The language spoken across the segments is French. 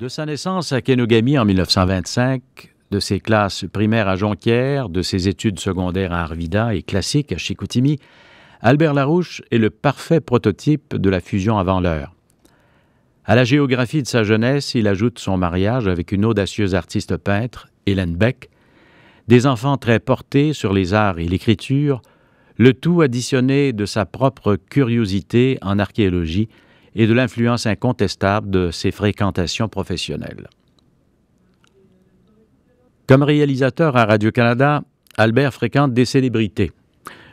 De sa naissance à Kenogami en 1925, de ses classes primaires à Jonquière, de ses études secondaires à Arvida et classiques à Chicoutimi, Albert Larouche est le parfait prototype de la fusion avant l'heure. À la géographie de sa jeunesse, il ajoute son mariage avec une audacieuse artiste peintre, Hélène Beck, des enfants très portés sur les arts et l'écriture, le tout additionné de sa propre curiosité en archéologie et de l'influence incontestable de ses fréquentations professionnelles. Comme réalisateur à Radio-Canada, Albert fréquente des célébrités.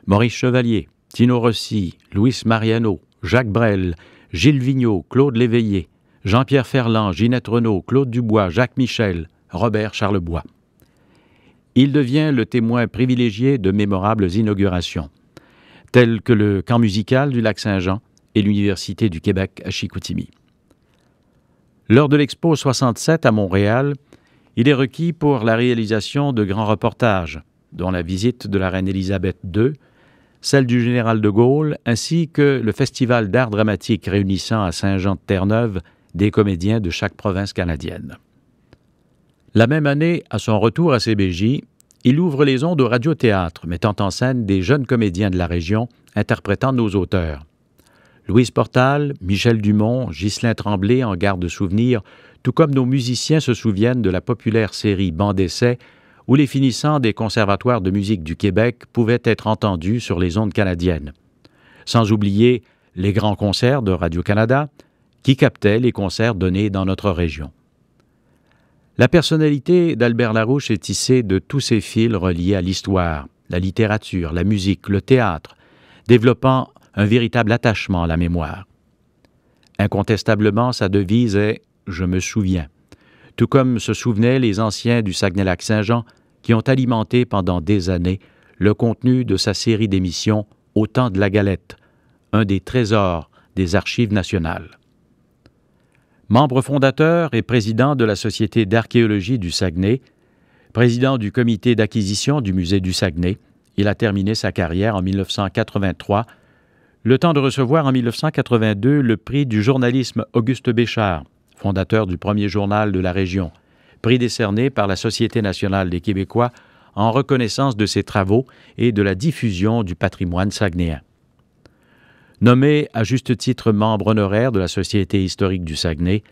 Maurice Chevalier, Tino Rossi, Luis Mariano, Jacques Brel, Gilles Vigneault, Claude Léveillé, Jean-Pierre Ferland, Ginette Renault, Claude Dubois, Jacques Michel, Robert Charlebois. Il devient le témoin privilégié de mémorables inaugurations, telles que le camp musical du Lac-Saint-Jean et l'Université du Québec à Chicoutimi. Lors de l'Expo 67 à Montréal, il est requis pour la réalisation de grands reportages, dont la visite de la reine Élisabeth II, celle du général de Gaulle, ainsi que le festival d'art dramatique réunissant à Saint-Jean-de-Terre-Neuve des comédiens de chaque province canadienne. La même année, à son retour à CBJ, il ouvre les ondes au radiothéâtre, mettant en scène des jeunes comédiens de la région interprétant nos auteurs. Louise Portal, Michel Dumont, Ghislain Tremblay en garde souvenir, tout comme nos musiciens se souviennent de la populaire série Banc-d'essai, où les finissants des conservatoires de musique du Québec pouvaient être entendus sur les ondes canadiennes. Sans oublier les grands concerts de Radio-Canada, qui captaient les concerts donnés dans notre région. La personnalité d'Albert Larouche est tissée de tous ces fils reliés à l'histoire, la littérature, la musique, le théâtre, développant un véritable attachement à la mémoire. Incontestablement, sa devise est « Je me souviens », tout comme se souvenaient les anciens du Saguenay-Lac-Saint-Jean qui ont alimenté pendant des années le contenu de sa série d'émissions « Au temps de la galette », un des trésors des Archives nationales. Membre fondateur et président de la Société d'archéologie du Saguenay, président du comité d'acquisition du Musée du Saguenay, il a terminé sa carrière en 1983, le temps de recevoir en 1982 le prix du journalisme Auguste Béchard, fondateur du premier journal de la région, prix décerné par la Société nationale des Québécois en reconnaissance de ses travaux et de la diffusion du patrimoine saguenéen. Nommé à juste titre membre honoraire de la Société historique du Saguenay,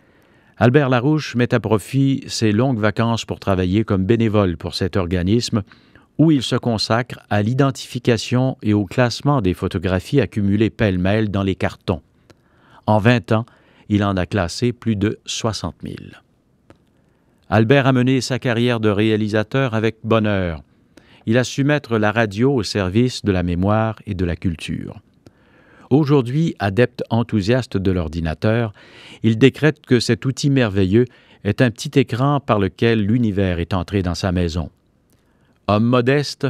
Albert Larouche met à profit ses longues vacances pour travailler comme bénévole pour cet organisme où il se consacre à l'identification et au classement des photographies accumulées pêle-mêle dans les cartons. En 20 ans, il en a classé plus de 60 000. Albert a mené sa carrière de réalisateur avec bonheur. Il a su mettre la radio au service de la mémoire et de la culture. Aujourd'hui, adepte enthousiaste de l'ordinateur, il décrète que cet outil merveilleux est un petit écran par lequel l'univers est entré dans sa maison. Homme modeste,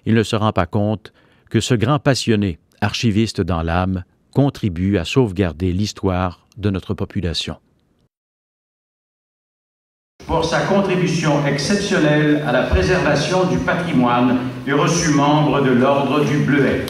il ne se rend pas compte que ce grand passionné, archiviste dans l'âme, contribue à sauvegarder l'histoire de notre population. Pour sa contribution exceptionnelle à la préservation du patrimoine, est reçu membre de l'Ordre du Bleuet.